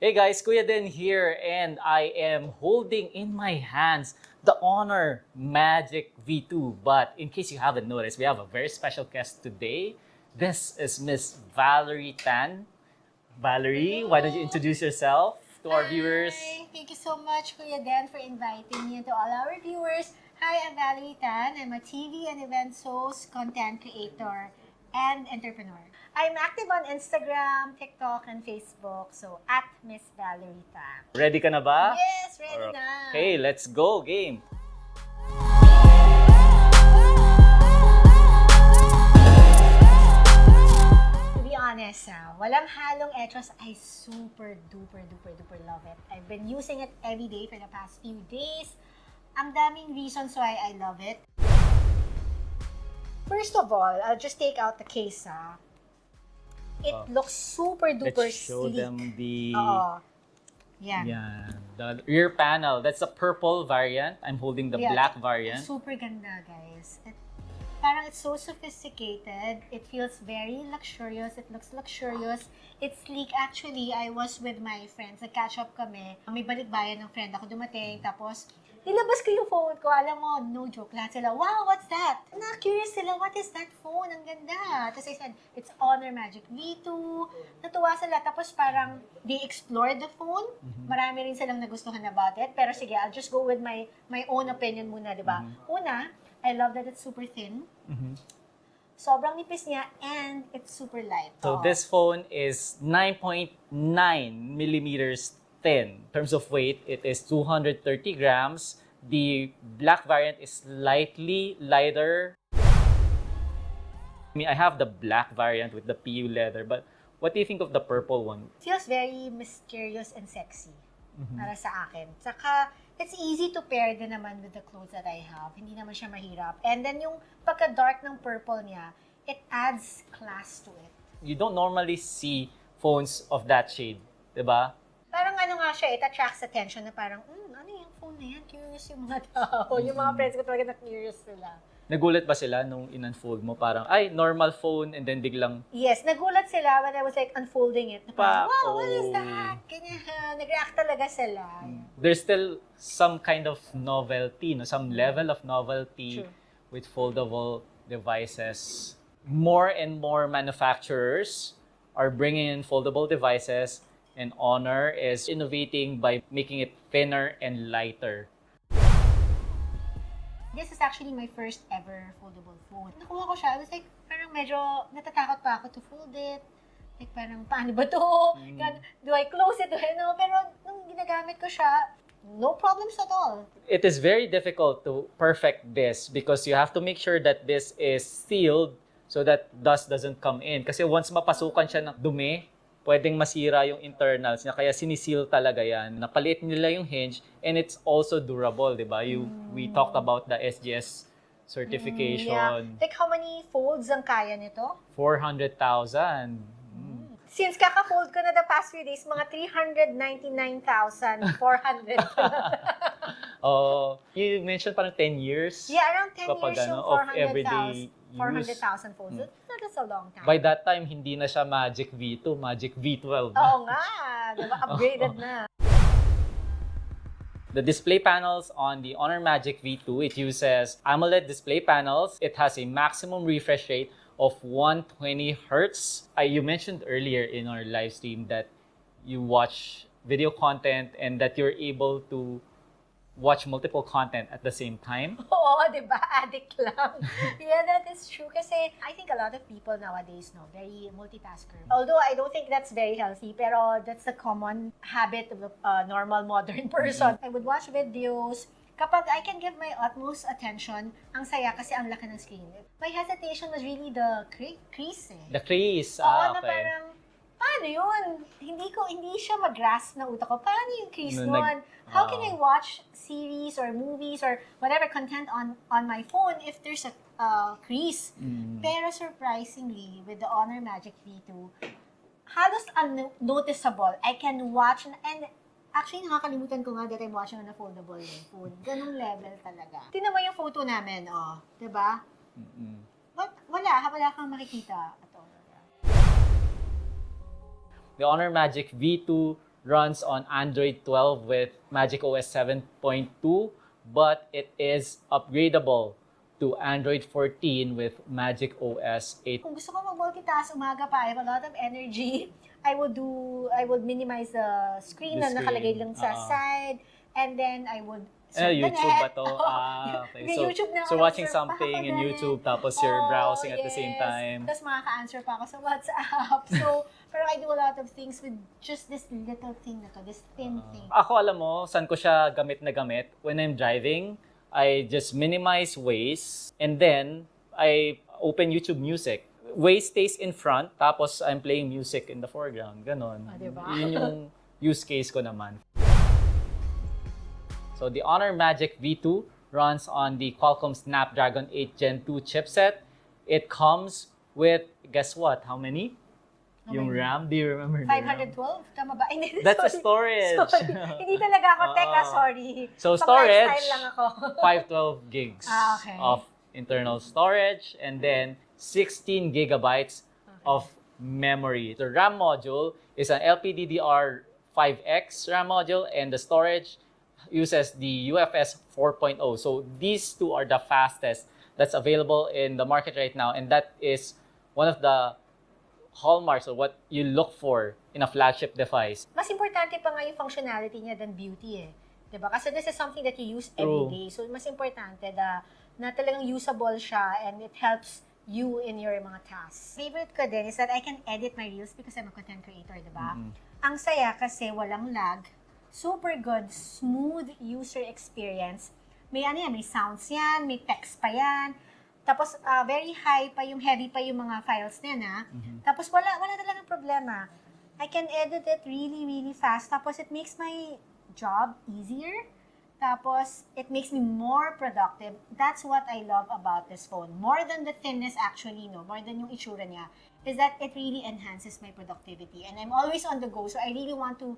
Hey guys, Kuya Den here, and I am holding in my hands the Honor Magic V2. But in case you haven't noticed, we have a very special guest today. This is Miss Valerie Tan. Valerie, why don't you introduce yourself to our viewers? Hi! Thank you so much, Kuya Den, for inviting me and to all our viewers. Hi, I'm Valerie Tan. I'm a TV and events host, content creator, and entrepreneur. I'm active on Instagram, TikTok, and Facebook. So, at Miss Valerie Tan. Ready ka na ba? Yes, ready na! Okay, let's go, game! To be honest, walang halong etros. I super duper love it. I've been using it every day for the past few days. Ang daming reasons why I love it. First of all, I'll just take out the case. It looks super duper Let's show sleek. them the... Yan. Yeah, the rear panel. That's the purple variant. I'm holding the black variant. Super ganda, guys. Parang it's so sophisticated. It feels very luxurious. It looks luxurious. It's sleek. Actually, I was with my friends. Nag-catch up kami. May balikbayan ng friend ako dumating. Tapos, nilabas ko yung phone ko. Alam mo, no joke. Lahat sila, wow, what's that? Na-curious sila, what is that phone? Ang ganda. Tapos I said, it's Honor Magic V2. Natuwa sila. Tapos parang, they explored the phone. Marami rin silang nagustuhan about it. Pero sige, I'll just go with my own opinion muna, di ba? Una, I love that it's super thin. Sobrang nipis niya and it's super light. So this phone is 9.9 millimeters thin. In terms of weight, it is 230 grams. The black variant is slightly lighter. I mean, I have the black variant with the PU leather, but what do you think of the purple one? Feels very mysterious and sexy para sa akin. Saka, it's easy to pair din naman with the clothes that I have. Hindi naman siya mahirap. And then yung pagka-dark ng purple niya, it adds class to it. You don't normally see phones of that shade, diba? Parang ano nga siya, it attracts attention na parang, ano yung phone na yan? Curious yung mga tao. Yung mga friends ko talaga na-curious sila. Nagulat ba sila nung in-unfold mo? Parang, ay, normal phone, and then biglang... Yes, nagulat sila when I was like unfolding it. Na parang, wow, what is that? Ganyan, nag-react talaga sila. There's still some kind of novelty, no? Some level of novelty with foldable devices. More and more manufacturers are bringing in foldable devices, and Honor is innovating by making it thinner and lighter. This is actually my first ever foldable phone. Nakuha ko siya, I was like, parang medyo natatakot pa ako to fold it. Like parang, paano ba to? Do I close it? No? Pero nung ginagamit ko siya, no problems at all. It is very difficult to perfect this because you have to make sure that this is sealed so that dust doesn't come in. Kasi once mapasukan siya ng dumi, pwedeng masira yung internals niya. Kaya siniseal talaga yan. Napaliit nila yung hinge and it's also durable, di ba? We talked about the SGS certification. Yeah. Like how many folds ang kaya nito? 400,000. Since kaka-fold ko na the past few days, mga 399,400. Oh, you mentioned parang 10 years? Yeah, around 10 kapag years yung of everyday 400,000 folds. That's a long time. By that time, hindi na siya Magic V2, Magic V12 na. Oo nga, diba? Upgraded na. The display panels on the Honor Magic V2, it uses AMOLED display panels. It has a maximum refresh rate of 120 Hertz. You mentioned earlier in our live stream that you watch video content and that you're able to watch multiple content at the same time. Oo, di ba? Addict lang. Yeah, that is true. Kasi I think a lot of people nowadays, very multitasker. Although I don't think that's very healthy, pero that's a common habit of a normal modern person. I would watch videos. Kapag I can give my utmost attention, ang saya kasi ang laki ng screen. My hesitation was really the crease eh. The crease, Oo, na okay. parang, paano yun? Hindi siya mag-grasp na utak ko. Paano yung crease nun? How can I watch series or movies or whatever content on my phone if there's a crease? Pero surprisingly, with the Honor Magic V2, halos unnoticeable. I can watch and actually, nakakalimutan ko nga that I'm watching on a foldable phone. Ganong level talaga. Tingnan mo yung photo namin, diba? But wala kang makikita at all. The Honor Magic V2 runs on Android 12 with Magic OS 7.2, but it is upgradable to Android 14 with Magic OS 8. Kung gusto ko mag-multitask umaga pa, I have a lot of energy, I would minimize the screen na nakalagay lang sa side, and then I would YouTube ba to? Okay. YouTube na So watching something in YouTube tapos you're browsing at the same time. Tapos makaka-answer pa ako sa WhatsApp. So, pero I do a lot of things with just this little thing na to, this thin thing. Ako, alam mo, saan ko siya gamit na gamit? When I'm driving, I just minimize Waze and then I open YouTube Music. Waze stays in front tapos I'm playing music in the foreground. Ganon. Diba? Yun yung use case ko naman. So the Honor Magic V2 runs on the Qualcomm Snapdragon 8 Gen 2 chipset. It comes with, guess what? How many? Yung RAM? Do you remember? 512? Tama ba? That's a storage. Sorry. Hindi talaga ako teka, sorry. So storage, lang ako. 512 gigs okay. of internal storage and then 16 gigabytes of memory. The RAM module is an LPDDR5X RAM module and the storage uses the UFS 4.0. So these two are the fastest that's available in the market right now, and that is one of the hallmarks of what you look for in a flagship device. Mas importante pa nga yung functionality niya than beauty eh. 'Di ba? Kasi this is something that you use every day. So mas importante na talagang usable siya and it helps you in your mga tasks. Favorite ko din is that I can edit my reels because I'm a content creator, 'di ba? Ang saya kasi walang lag. Super good, smooth user experience. May may sounds yan, may text pa yan. Tapos very high pa yung heavy pa yung mga files niya Tapos wala talagang problema. I can edit it really, really fast. Tapos it makes my job easier. Tapos it makes me more productive. That's what I love about this phone. More than the thinness actually, more than yung itsura niya, is that it really enhances my productivity. And I'm always on the go, so I really want to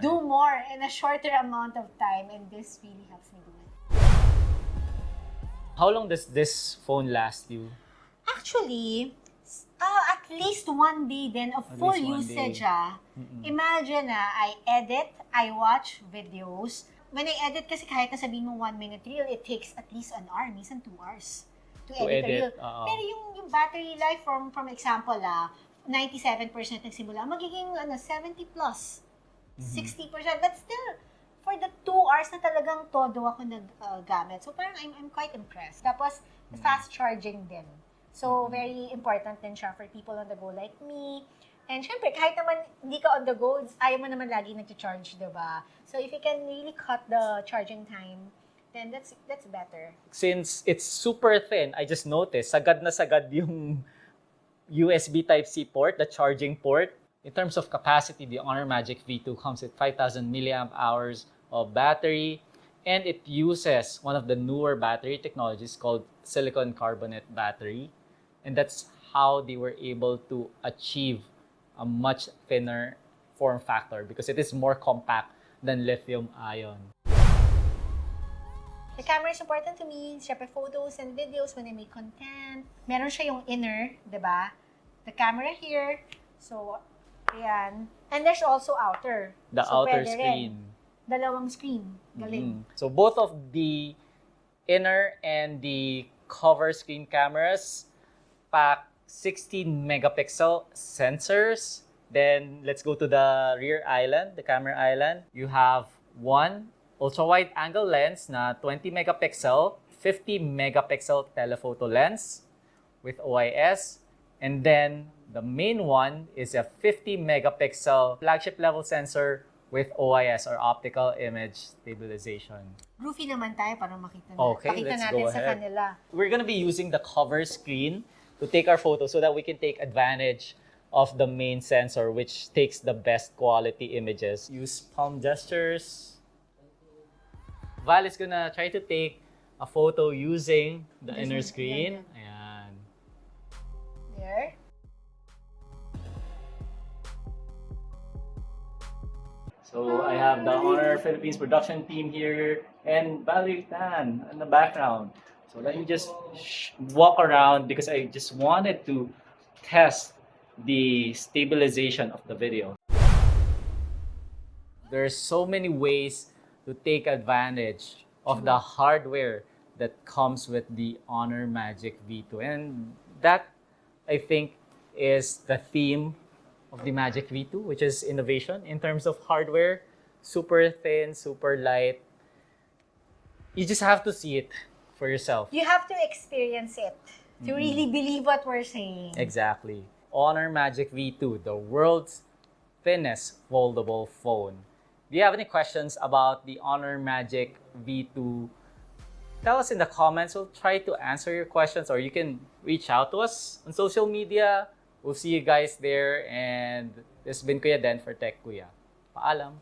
do more in a shorter amount of time, and this really helps me do it. How long does this phone last you? Actually, at least 1 day then of full usage. Imagine I edit, I watch videos. When I edit kasi kahit na sabihin mo 1 minute reel, it takes at least an hour, minsan 2 hours to edit a reel. Pero yung battery life from example 97% nagsimula, magiging 70 plus. 60%, but still, for the 2 hours na talagang todo ako naggamit. So parang I'm quite impressed. Tapos, fast charging din. So, very important din siya for people on the go like me. And syempre, kahit naman hindi ka on the go, ayaw mo naman lagi nag-charge, diba? So, if you can really cut the charging time, then that's better. Since it's super thin, I just noticed, sagad na sagad yung USB Type-C port, the charging port. In terms of capacity, the Honor Magic V2 comes with 5,000 milliamp hours of battery, and it uses one of the newer battery technologies called silicon carbonate battery, and that's how they were able to achieve a much thinner form factor because it is more compact than lithium ion. The camera is important to me. Syempre, photos and videos when I make content. Meron siya yung inner, diba? The camera here. So, ayan. And there's also outer. The so, outer screen. Dalawang screen. Galing. So both of the inner and the cover screen cameras pack 16 megapixel sensors. Then let's go to the rear island, the camera island. You have one ultra-wide angle lens na 20 megapixel, 50 megapixel telephoto lens with OIS. And then the main one is a 50 megapixel flagship level sensor with OIS or optical image stabilization. Roofy naman tayo para makita natin. Okay, Pakita let's natin go sa ahead. kanila. We're gonna be using the cover screen to take our photos so that we can take advantage of the main sensor, which takes the best quality images. Use palm gestures. Val is gonna try to take a photo using the inner screen. Ayan. There. So I have the Honor Philippines production team here and Valerie Tan in the background. So let me just walk around because I just wanted to test the stabilization of the video. There's so many ways to take advantage of the hardware that comes with the Honor Magic V2. And that, I think, is the theme of the Magic V2, which is innovation in terms of hardware. Super thin, super light. You just have to see it for yourself. You have to experience it to really believe what we're saying. Exactly. Honor Magic V2, the world's thinnest foldable phone. Do you have any questions about the Honor Magic V2? Tell us in the comments. We'll try to answer your questions, or you can reach out to us on social media. We'll see you guys there. And this has been Kuya Den for Tech Kuya. Paalam.